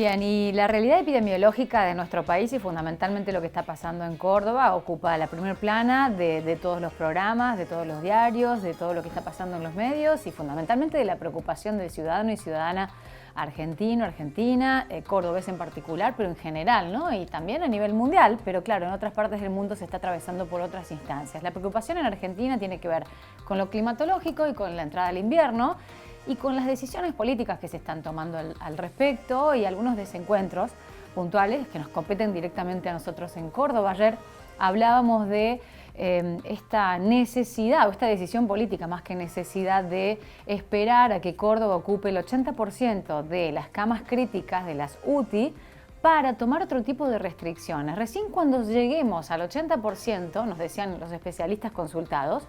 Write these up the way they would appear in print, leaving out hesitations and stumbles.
Bien, y la realidad epidemiológica de nuestro país y fundamentalmente lo que está pasando en Córdoba ocupa la primera plana de todos los programas, de todos los diarios, de todo lo que está pasando en los medios y fundamentalmente de la preocupación del ciudadano y ciudadana argentino, argentina, cordobés en particular, pero en general, ¿no? Y también a nivel mundial, pero claro, en otras partes del mundo se está atravesando por otras instancias. La preocupación en Argentina tiene que ver con lo climatológico y con la entrada al invierno, y con las decisiones políticas que se están tomando al respecto y algunos desencuentros puntuales que nos competen directamente a nosotros en Córdoba. Ayer hablábamos de esta necesidad o esta decisión política, más que necesidad, de esperar a que Córdoba ocupe el 80% de las camas críticas de las UTI para tomar otro tipo de restricciones. Recién cuando lleguemos al 80%, nos decían los especialistas consultados,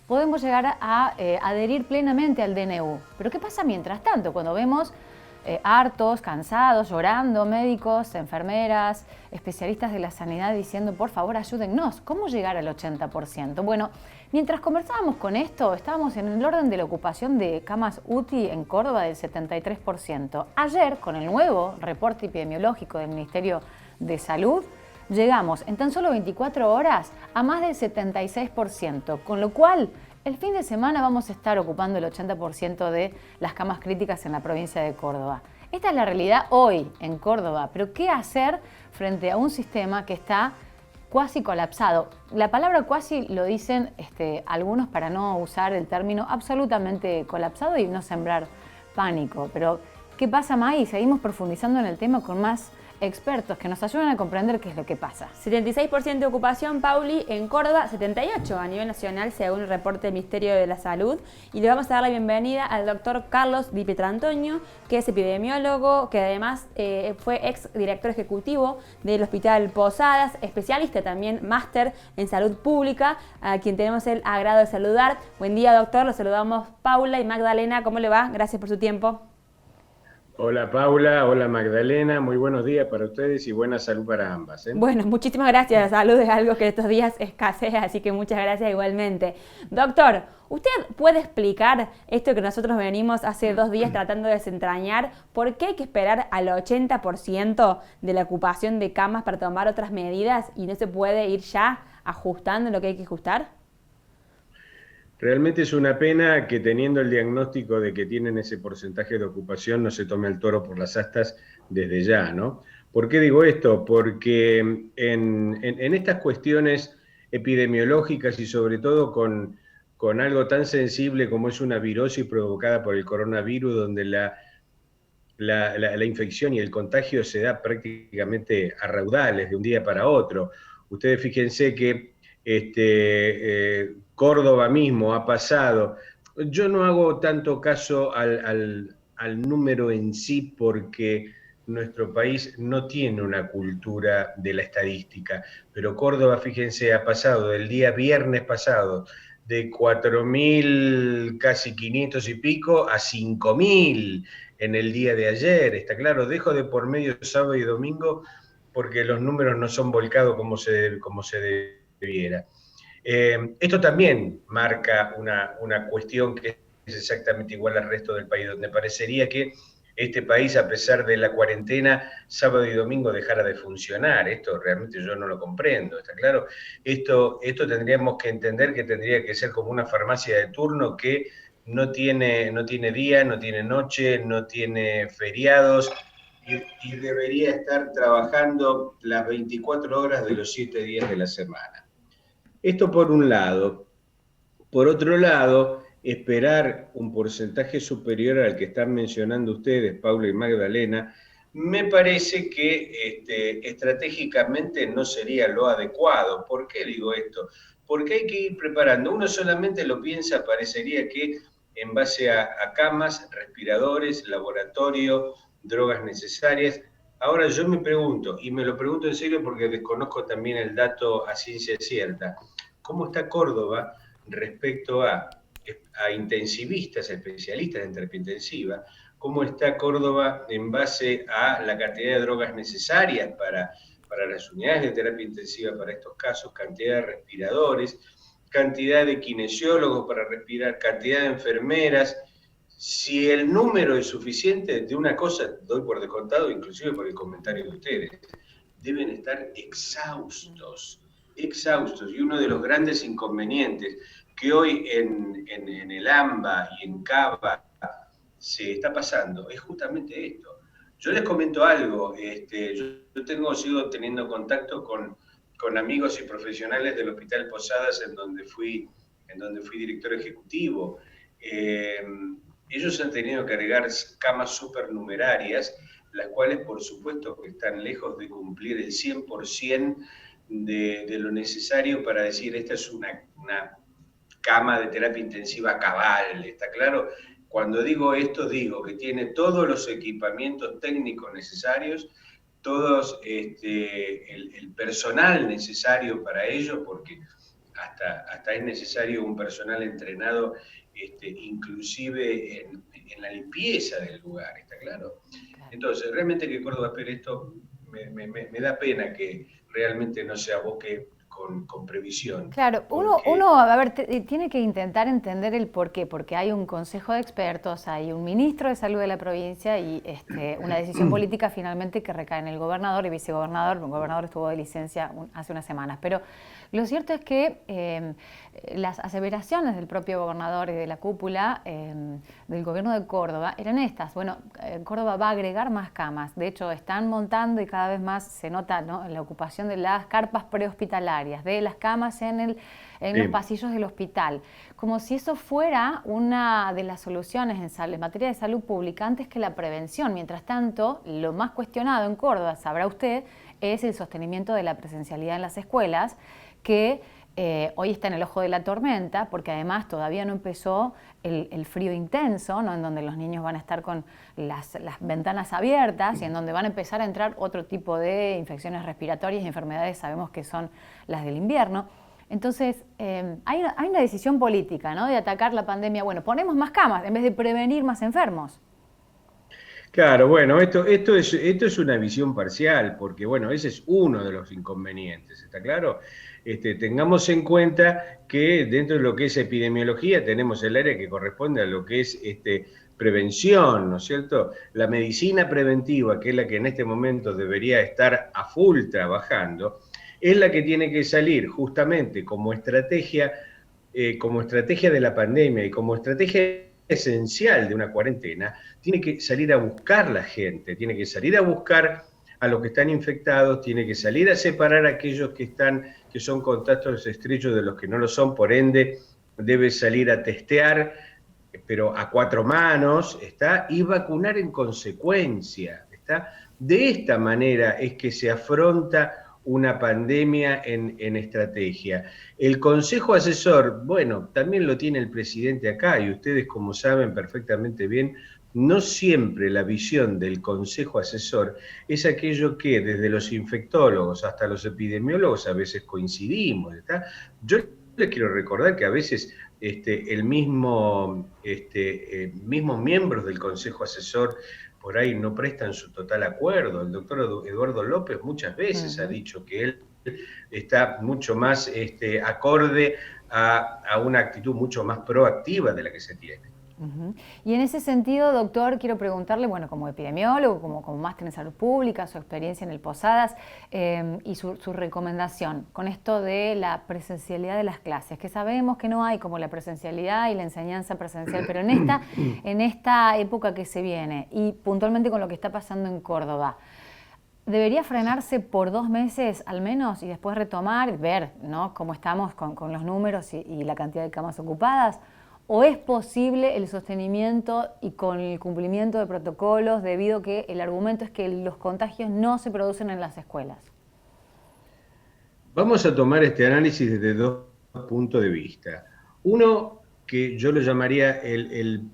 podemos llegar a adherir plenamente al DNU. Pero ¿qué pasa mientras tanto? Cuando vemos hartos, cansados, llorando, médicos, enfermeras, especialistas de la sanidad diciendo, por favor, ayúdennos. ¿Cómo llegar al 80%? Bueno, mientras conversábamos con esto, estábamos en el orden de la ocupación de camas UTI en Córdoba del 73%. Ayer, con el nuevo reporte epidemiológico del Ministerio de Salud, llegamos en tan solo 24 horas a más del 76%, con lo cual el fin de semana vamos a estar ocupando el 80% de las camas críticas en la provincia de Córdoba. Esta es la realidad hoy en Córdoba, pero ¿qué hacer frente a un sistema que está cuasi colapsado? La palabra cuasi lo dicen algunos para no usar el término absolutamente colapsado y no sembrar pánico, pero ¿qué pasa, May? Seguimos profundizando en el tema con más expertos que nos ayudan a comprender qué es lo que pasa. 76% de ocupación, Pauli, en Córdoba, 78% a nivel nacional, según el reporte del Ministerio de la Salud. Y le vamos a dar la bienvenida al doctor Carlos Di Pietrantonio, que es epidemiólogo, que además fue ex director ejecutivo del Hospital Posadas, especialista también, máster en salud pública, a quien tenemos el agrado de saludar. Buen día, doctor, los saludamos Paula y Magdalena. ¿Cómo le va? Gracias por su tiempo. Hola Paula, hola Magdalena, muy buenos días para ustedes y buena salud para ambas. Bueno, muchísimas gracias. La salud es algo que estos días escasea, así que muchas gracias igualmente. Doctor, ¿usted puede explicar esto que nosotros venimos hace 2 días tratando de desentrañar? ¿Por qué hay que esperar al 80% de la ocupación de camas para tomar otras medidas y no se puede ir ya ajustando lo que hay que ajustar? Realmente es una pena que teniendo el diagnóstico de que tienen ese porcentaje de ocupación no se tome el toro por las astas desde ya, ¿no? ¿Por qué digo esto? Porque en estas cuestiones epidemiológicas y sobre todo con algo tan sensible como es una virosis provocada por el coronavirus, donde la infección y el contagio se da prácticamente a raudales de un día para otro. Ustedes fíjense que Córdoba mismo ha pasado. Yo no hago tanto caso al número en sí porque nuestro país no tiene una cultura de la estadística, pero Córdoba, fíjense, ha pasado del día viernes pasado de 4.000, casi 500 y pico, a 5.000 en el día de ayer. Está claro, dejo de por medio sábado y domingo porque los números no son volcados como se debiera. Esto también marca una cuestión que es exactamente igual al resto del país, donde parecería que este país, a pesar de la cuarentena, sábado y domingo dejara de funcionar. Esto realmente yo no lo comprendo, ¿está claro? Esto tendríamos que entender que tendría que ser como una farmacia de turno que no tiene día, no tiene noche, no tiene feriados y debería estar trabajando las 24 horas de los 7 días de la semana. Esto por un lado. Por otro lado, esperar un porcentaje superior al que están mencionando ustedes, Paula y Magdalena, me parece que estratégicamente no sería lo adecuado. ¿Por qué digo esto? Porque hay que ir preparando. Uno solamente lo piensa, parecería que en base a camas, respiradores, laboratorio, drogas necesarias. Ahora yo me pregunto, y me lo pregunto en serio porque desconozco también el dato a ciencia cierta, ¿cómo está Córdoba respecto a intensivistas, especialistas en terapia intensiva? ¿Cómo está Córdoba en base a la cantidad de drogas necesarias para las unidades de terapia intensiva para estos casos, cantidad de respiradores, cantidad de kinesiólogos para respirar, cantidad de enfermeras? Si el número es suficiente, de una cosa doy por descontado, inclusive por el comentario de ustedes, deben estar exhaustos, exhaustos. Y uno de los grandes inconvenientes que hoy en el AMBA y en CABA se está pasando es justamente esto. Yo les comento algo, sigo teniendo contacto con amigos y profesionales del Hospital Posadas en donde fui director ejecutivo. Ellos han tenido que agregar camas supernumerarias, las cuales por supuesto que están lejos de cumplir el 100% de lo necesario para decir esta es una cama de terapia intensiva cabal, ¿está claro? Cuando digo esto, digo que tiene todos los equipamientos técnicos necesarios, todos el personal necesario para ello, porque hasta es necesario un personal entrenado, inclusive en la limpieza del lugar, ¿está claro? Entonces, realmente que Córdoba espere esto, me da pena que realmente no se aboque con previsión. Claro, uno a ver, tiene que intentar entender el por qué, porque hay un consejo de expertos, hay un ministro de salud de la provincia y una decisión política finalmente que recae en el gobernador y vicegobernador. El gobernador estuvo de licencia hace unas semanas, pero lo cierto es que las aseveraciones del propio gobernador y de la cúpula del gobierno de Córdoba eran estas. Bueno, Córdoba va a agregar más camas. De hecho, están montando y cada vez más se nota, ¿no?, la ocupación de las carpas prehospitalarias, de las camas en los pasillos del hospital. Como si eso fuera una de las soluciones en materia de salud pública antes que la prevención. Mientras tanto, lo más cuestionado en Córdoba, sabrá usted, es el sostenimiento de la presencialidad en las escuelas, que hoy está en el ojo de la tormenta, porque además todavía no empezó el frío intenso, ¿no?, en donde los niños van a estar con las ventanas abiertas y en donde van a empezar a entrar otro tipo de infecciones respiratorias y enfermedades, sabemos que son las del invierno. Entonces, hay una decisión política, ¿no?, de atacar la pandemia. Bueno, ponemos más camas en vez de prevenir más enfermos. Claro, bueno, esto es una visión parcial, porque bueno, ese es uno de los inconvenientes, ¿está claro? Tengamos en cuenta que dentro de lo que es epidemiología tenemos el área que corresponde a lo que es prevención, ¿no es cierto? La medicina preventiva, que es la que en este momento debería estar a full trabajando, es la que tiene que salir justamente como estrategia de la pandemia y como estrategia esencial de una cuarentena. Tiene que salir a buscar la gente, tiene que salir a buscar a los que están infectados, tiene que salir a separar a aquellos que son contactos estrechos de los que no lo son, por ende debe salir a testear, pero a 4 manos, y vacunar en consecuencia, ¿está? De esta manera es que se afronta una pandemia en estrategia. El Consejo Asesor, bueno, también lo tiene el presidente acá, y ustedes, como saben perfectamente bien, no siempre la visión del Consejo Asesor es aquello que desde los infectólogos hasta los epidemiólogos a veces coincidimos, ¿está? Yo les quiero recordar que a veces mismos miembros del Consejo Asesor por ahí no prestan su total acuerdo. El doctor Eduardo López muchas veces ha dicho que él está mucho más acorde a una actitud mucho más proactiva de la que se tiene. Y en ese sentido, doctor, quiero preguntarle, bueno, como epidemiólogo, como máster en salud pública, su experiencia en el Posadas y su recomendación con esto de la presencialidad de las clases, que sabemos que no hay como la presencialidad y la enseñanza presencial, pero en esta época que se viene y puntualmente con lo que está pasando en Córdoba, ¿debería frenarse por 2 meses al menos y después retomar, ver, ¿no?, cómo estamos con los números y la cantidad de camas ocupadas? ¿O es posible el sostenimiento y con el cumplimiento de protocolos debido a que el argumento es que los contagios no se producen en las escuelas? Vamos a tomar este análisis desde 2 puntos de vista. Uno, que yo lo llamaría el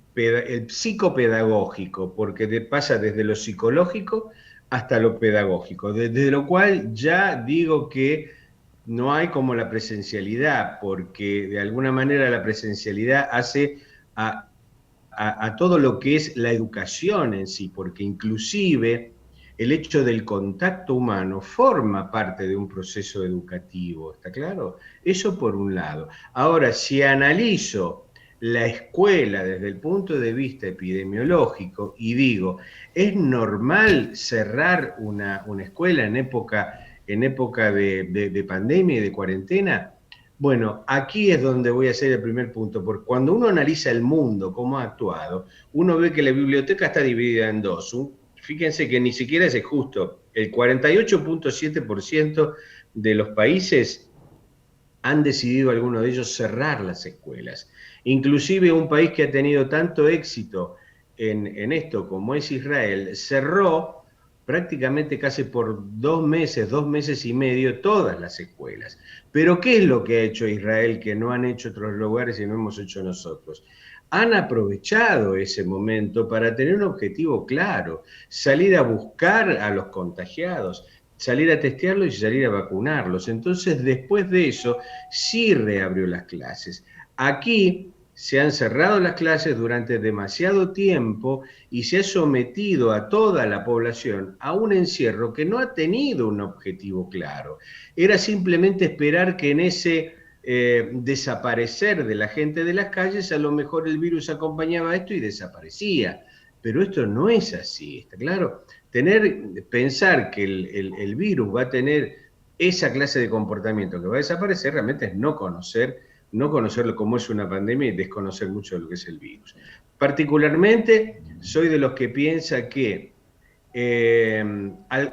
psicopedagógico, porque pasa desde lo psicológico hasta lo pedagógico, desde lo cual ya digo que no hay como la presencialidad, porque de alguna manera la presencialidad hace a todo lo que es la educación en sí, porque inclusive el hecho del contacto humano forma parte de un proceso educativo, ¿está claro? Eso por un lado. Ahora, si analizo la escuela desde el punto de vista epidemiológico, y digo, ¿es normal cerrar una escuela en época de pandemia y de cuarentena? Bueno, aquí es donde voy a hacer el primer punto, porque cuando uno analiza el mundo, cómo ha actuado, uno ve que la biblioteca está dividida en dos. Fíjense que ni siquiera es justo. El 48.7% de los países han decidido, algunos de ellos, cerrar las escuelas. Inclusive un país que ha tenido tanto éxito en esto como es Israel, cerró prácticamente casi por 2 meses y medio, todas las escuelas. Pero ¿qué es lo que ha hecho Israel que no han hecho otros lugares y no hemos hecho nosotros? Han aprovechado ese momento para tener un objetivo claro, salir a buscar a los contagiados, salir a testearlos y salir a vacunarlos. Entonces, después de eso, sí reabrió las clases. Aquí se han cerrado las clases durante demasiado tiempo y se ha sometido a toda la población a un encierro que no ha tenido un objetivo claro. Era simplemente esperar que en ese desaparecer de la gente de las calles, a lo mejor el virus acompañaba esto y desaparecía. Pero esto no es así, ¿está claro? Pensar que el virus va a tener esa clase de comportamiento que va a desaparecer, realmente es no conocerlo como es una pandemia y desconocer mucho de lo que es el virus. Particularmente, soy de los que piensa que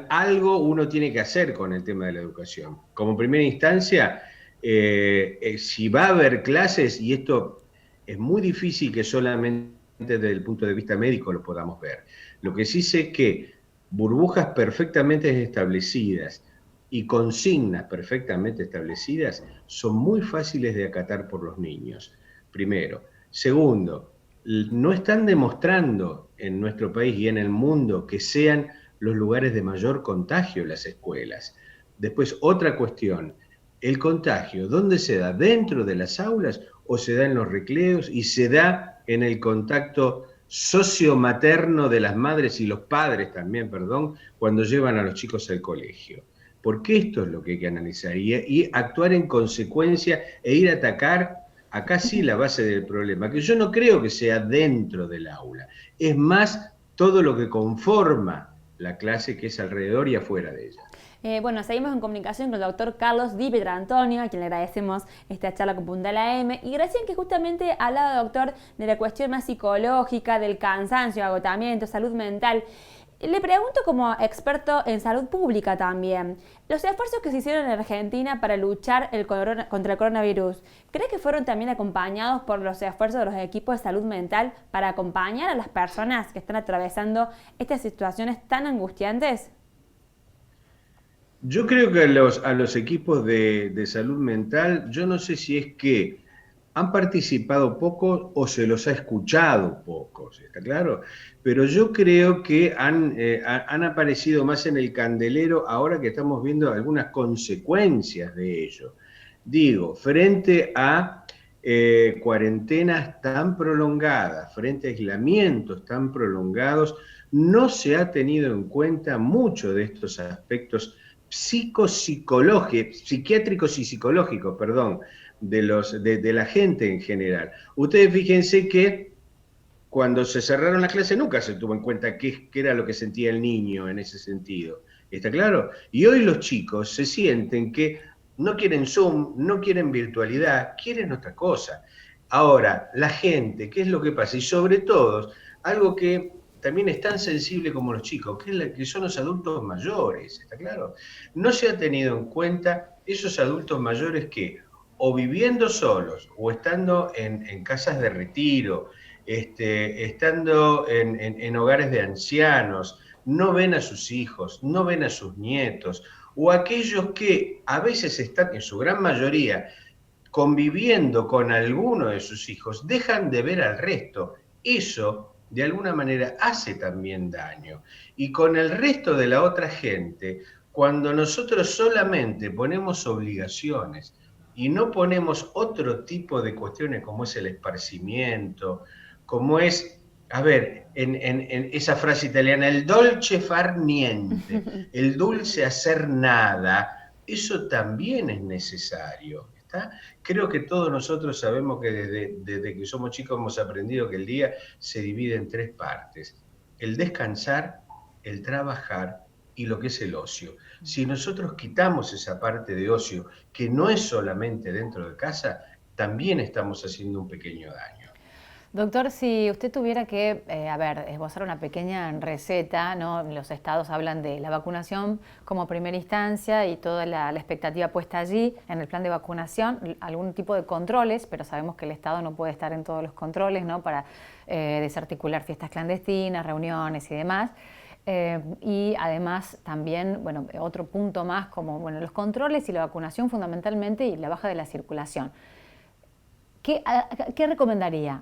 algo uno tiene que hacer con el tema de la educación. Como primera instancia, si va a haber clases, y esto es muy difícil que solamente desde el punto de vista médico lo podamos ver. Lo que sí sé es que burbujas perfectamente establecidas y consignas perfectamente establecidas son muy fáciles de acatar por los niños, primero. Segundo, no están demostrando en nuestro país y en el mundo que sean los lugares de mayor contagio las escuelas. Después, otra cuestión, el contagio, ¿dónde se da? ¿Dentro de las aulas o se da en los recreos y se da en el contacto sociomaterno de las madres y los padres también, cuando llevan a los chicos al colegio? Porque esto es lo que hay que analizar y actuar en consecuencia e ir a atacar acá sí la base del problema, que yo no creo que sea dentro del aula, es más todo lo que conforma la clase, que es alrededor y afuera de ella. Bueno, seguimos en comunicación con el doctor Carlos Di Pietrantonio, a quien le agradecemos esta charla con Puntal AM. Y recién que justamente hablaba, doctor, de la cuestión más psicológica, del cansancio, agotamiento, salud mental. Le pregunto como experto en salud pública también, los esfuerzos que se hicieron en Argentina para luchar contra el coronavirus, ¿cree que fueron también acompañados por los esfuerzos de los equipos de salud mental para acompañar a las personas que están atravesando estas situaciones tan angustiantes? Yo creo que a los equipos de salud mental, yo no sé si es que han participado poco o se los ha escuchado pocos, ¿está claro? Pero yo creo que han aparecido más en el candelero ahora que estamos viendo algunas consecuencias de ello. Digo, frente a cuarentenas tan prolongadas, frente a aislamientos tan prolongados, no se ha tenido en cuenta mucho de estos aspectos psiquiátricos y psicológicos, de la gente en general. Ustedes fíjense que cuando se cerraron las clases nunca se tuvo en cuenta qué era lo que sentía el niño en ese sentido. ¿Está claro? Y hoy los chicos se sienten que no quieren Zoom, no quieren virtualidad, quieren otra cosa. Ahora, la gente, ¿qué es lo que pasa? Y sobre todo, algo que también es tan sensible como los chicos, que son los adultos mayores, ¿está claro? No se ha tenido en cuenta esos adultos mayores que, o viviendo solos, o estando en casas de retiro, estando en hogares de ancianos, no ven a sus hijos, no ven a sus nietos, o aquellos que a veces están, en su gran mayoría, conviviendo con alguno de sus hijos, dejan de ver al resto. Eso de alguna manera hace también daño. Y con el resto de la otra gente, cuando nosotros solamente ponemos obligaciones y no ponemos otro tipo de cuestiones como es el esparcimiento, como es, a ver, en esa frase italiana, el dolce far niente, el dulce hacer nada, eso también es necesario. ¿está? Creo que todos nosotros sabemos que desde que somos chicos hemos aprendido que el día se divide en 3 partes: el descansar, el trabajar y lo que es el ocio. Si nosotros quitamos esa parte de ocio, que no es solamente dentro de casa, también estamos haciendo un pequeño daño. Doctor, si usted tuviera que, esbozar una pequeña receta, ¿no? Los estados hablan de la vacunación como primera instancia y toda la expectativa puesta allí en el plan de vacunación, algún tipo de controles, pero sabemos que el Estado no puede estar en todos los controles, ¿no? Para desarticular fiestas clandestinas, reuniones y demás. Y además también, bueno, otro punto más como, bueno, los controles y la vacunación fundamentalmente y la baja de la circulación. ¿Qué recomendaría?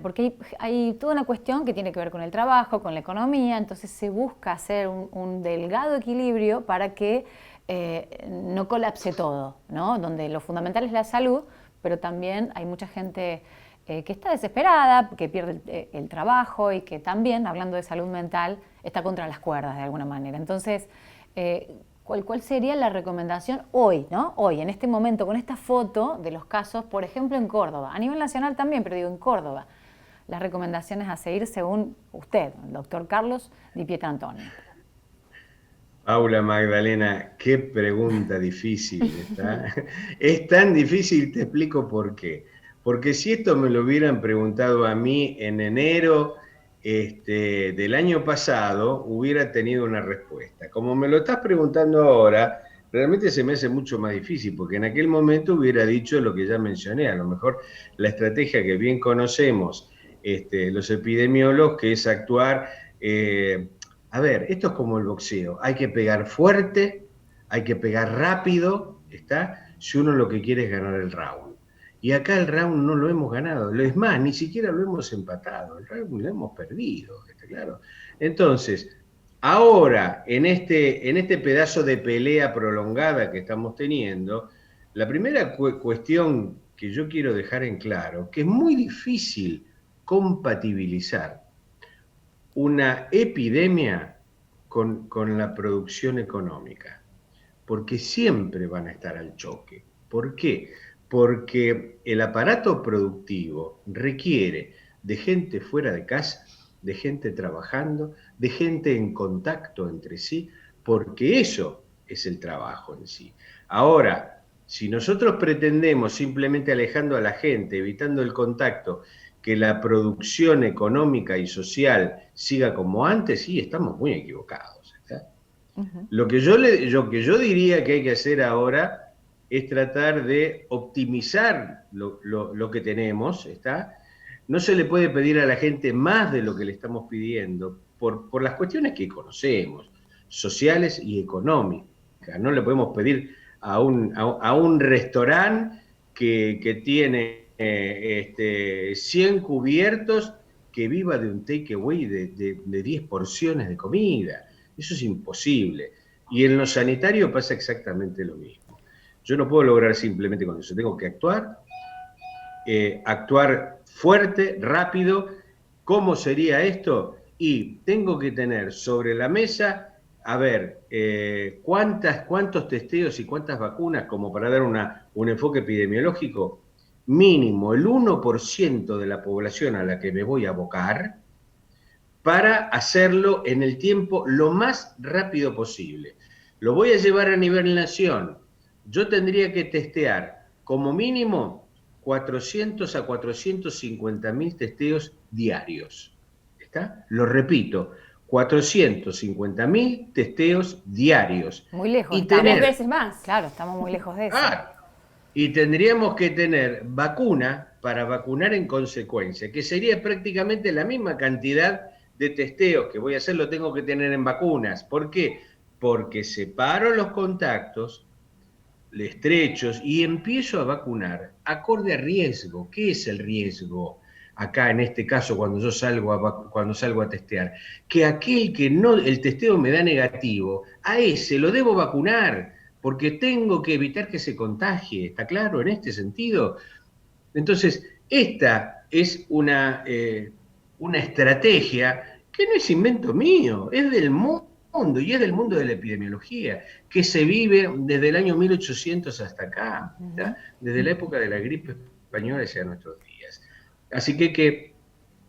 Porque hay toda una cuestión que tiene que ver con el trabajo, con la economía, entonces se busca hacer un delgado equilibrio para que no colapse todo, ¿no? Donde lo fundamental es la salud, pero también hay mucha gente que está desesperada, que pierde el trabajo y que también, hablando de salud mental, está contra las cuerdas de alguna manera. Entonces, ¿cuál sería la recomendación hoy, ¿no? Hoy, en este momento, con esta foto de los casos, por ejemplo, en Córdoba, a nivel nacional también, pero digo en Córdoba, las recomendaciones a seguir según usted, el doctor Carlos Di Pietrantonio? Paula Magdalena, qué pregunta difícil, ¿está? Es tan difícil, te explico por qué. Porque si esto me lo hubieran preguntado a mí en enero del año pasado, hubiera tenido una respuesta. Como me lo estás preguntando ahora, realmente se me hace mucho más difícil, porque en aquel momento hubiera dicho lo que ya mencioné. A lo mejor la estrategia que bien conocemos los epidemiólogos, que es actuar... a ver, esto es como el boxeo. Hay que pegar fuerte, hay que pegar rápido, ¿está? Si uno lo que quiere es ganar el round. Y acá el round no lo hemos ganado. Es más, ni siquiera lo hemos empatado. El round lo hemos perdido, ¿está claro? Entonces, ahora, en este pedazo de pelea prolongada que estamos teniendo, la primera cuestión que yo quiero dejar en claro, que es muy difícil compatibilizar una epidemia con la producción económica, porque siempre van a estar al choque. ¿Por qué? Porque el aparato productivo requiere de gente fuera de casa, de gente trabajando, de gente en contacto entre sí, porque eso es el trabajo en sí. Ahora, si nosotros pretendemos simplemente alejando a la gente, evitando el contacto, que la producción económica y social siga como antes, sí, estamos muy equivocados. Uh-huh. Lo que yo diría que hay que hacer ahora es tratar de optimizar lo que tenemos, ¿está? No se le puede pedir a la gente más de lo que le estamos pidiendo por las cuestiones que conocemos, sociales y económicas. No le podemos pedir a un restaurante que tiene 100 cubiertos que viva de un takeaway de 10 porciones de comida. Eso es imposible. Y en lo sanitario pasa exactamente lo mismo. Yo no puedo lograr simplemente con eso. Tengo que actuar fuerte, rápido. ¿Cómo sería esto? Y tengo que tener sobre la mesa, a ver, cuántos testeos y cuántas vacunas, como para dar un enfoque epidemiológico, mínimo el 1% de la población a la que me voy a abocar, para hacerlo en el tiempo lo más rápido posible. Lo voy a llevar a nivel nación. Yo tendría que testear como mínimo 400 a 450.000 testeos diarios. ¿Está? Lo repito, 450.000 testeos diarios. Muy lejos. Y tres veces más. Claro, estamos muy lejos de eso. Y tendríamos que tener vacuna para vacunar en consecuencia, que sería prácticamente la misma cantidad de testeos que voy a hacer, lo tengo que tener en vacunas. ¿Por qué? Porque separo los contactos estrechos y empiezo a vacunar acorde a riesgo. ¿Qué es el riesgo? Acá en este caso cuando salgo a testear, que aquel que no, el testeo me da negativo, a ese lo debo vacunar, porque tengo que evitar que se contagie. ¿Está claro en este sentido? Entonces, esta es una estrategia que no es invento mío, es del mundo mundo, y es del mundo de la epidemiología, que se vive desde el año 1800 hasta acá, desde la época de la gripe española hacia nuestros días. Así que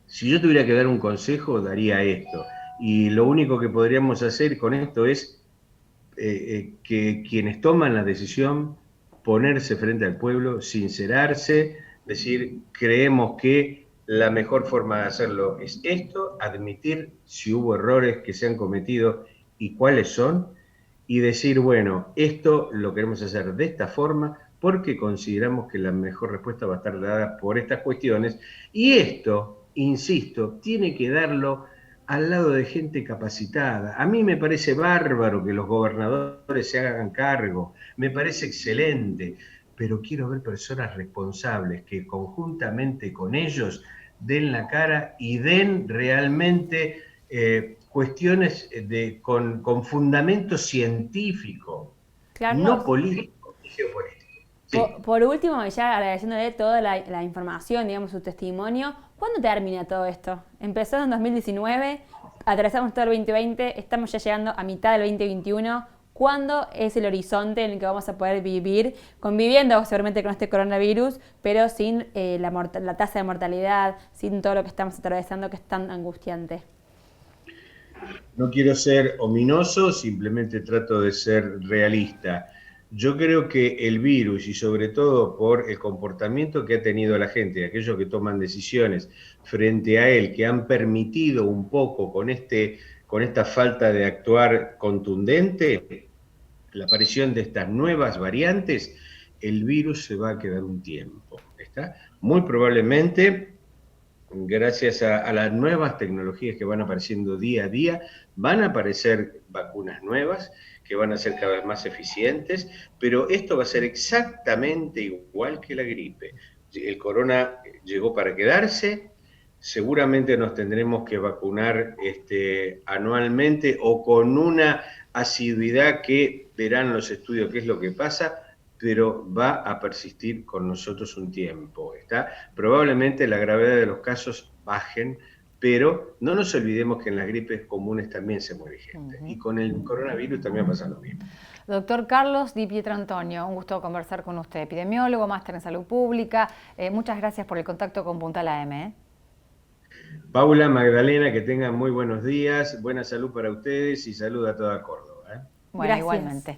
si yo tuviera que dar un consejo, daría esto. Y lo único que podríamos hacer con esto es que quienes toman la decisión, ponerse frente al pueblo, sincerarse, decir, creemos que la mejor forma de hacerlo es esto, admitir si hubo errores que se han cometido y cuáles son, y decir, bueno, esto lo queremos hacer de esta forma porque consideramos que la mejor respuesta va a estar dada por estas cuestiones, y esto, insisto, tiene que darlo al lado de gente capacitada. A mí me parece bárbaro que los gobernadores se hagan cargo, me parece excelente, pero quiero ver personas responsables que conjuntamente con ellos den la cara y den realmente cuestiones con fundamento científico, Carlos, no político ni geopolítico. Sí. Por último, ya agradeciéndole toda la información, digamos, su testimonio, ¿cuándo termina todo esto? Empezó en 2019, atravesamos todo el 2020, estamos ya llegando a mitad del 2021. ¿Cuándo es el horizonte en el que vamos a poder vivir, conviviendo seguramente con este coronavirus, pero sin la tasa de mortalidad, sin todo lo que estamos atravesando que es tan angustiante? No quiero ser ominoso, simplemente trato de ser realista. Yo creo que el virus, y sobre todo por el comportamiento que ha tenido la gente, aquellos que toman decisiones frente a él, que han permitido un poco con esta falta de actuar contundente, la aparición de estas nuevas variantes, el virus se va a quedar un tiempo. ¿Está? Muy probablemente, gracias a las nuevas tecnologías que van apareciendo día a día, van a aparecer vacunas nuevas que van a ser cada vez más eficientes, pero esto va a ser exactamente igual que la gripe. El corona llegó para quedarse, seguramente nos tendremos que vacunar anualmente o con una asiduidad que verán los estudios qué es lo que pasa, pero va a persistir con nosotros un tiempo. Probablemente la gravedad de los casos bajen, pero no nos olvidemos que en las gripes comunes también se muere gente. Y con el coronavirus también pasa lo mismo. Doctor Carlos Di Pietrantonio, un gusto conversar con usted, epidemiólogo, máster en salud pública. Muchas gracias por el contacto con Puntal AM. Paula, Magdalena, que tengan muy buenos días, buena salud para ustedes y salud a toda Córdoba. Bueno, gracias. igualmente.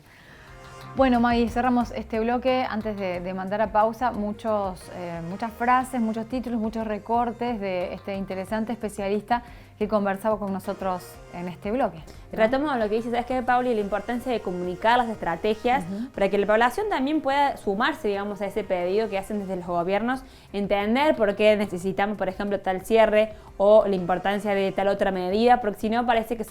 Bueno, Maggie, cerramos este bloque. Antes de mandar a pausa, muchas frases, muchos títulos, muchos recortes de este interesante especialista que conversaba con nosotros en este bloque, ¿no? Retomo lo que dice, ¿sabes qué, Pauli? La importancia de comunicar las estrategias para que la población también pueda sumarse, digamos, a ese pedido que hacen desde los gobiernos, entender por qué necesitamos, por ejemplo, tal cierre o la importancia de tal otra medida, porque si no parece que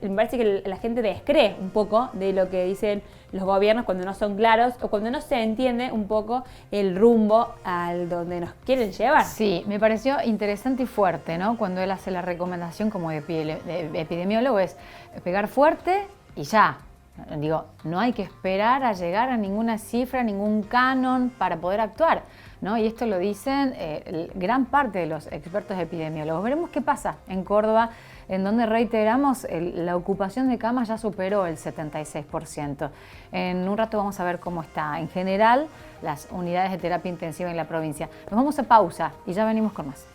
me parece que la gente descree un poco de lo que dicen los gobiernos cuando no son claros o cuando no se entiende un poco el rumbo al donde nos quieren llevar. Sí, me pareció interesante y fuerte, ¿no? Cuando él hace la recomendación como de epidemiólogo es pegar fuerte y ya. Digo, no hay que esperar a llegar a ninguna cifra, ningún canon para poder actuar, ¿no? Y esto lo dicen gran parte de los expertos epidemiólogos. Veremos qué pasa en Córdoba, en donde reiteramos, la ocupación de camas ya superó el 76%. En un rato vamos a ver cómo está en general las unidades de terapia intensiva en la provincia. Nos vamos a pausa y ya venimos con más.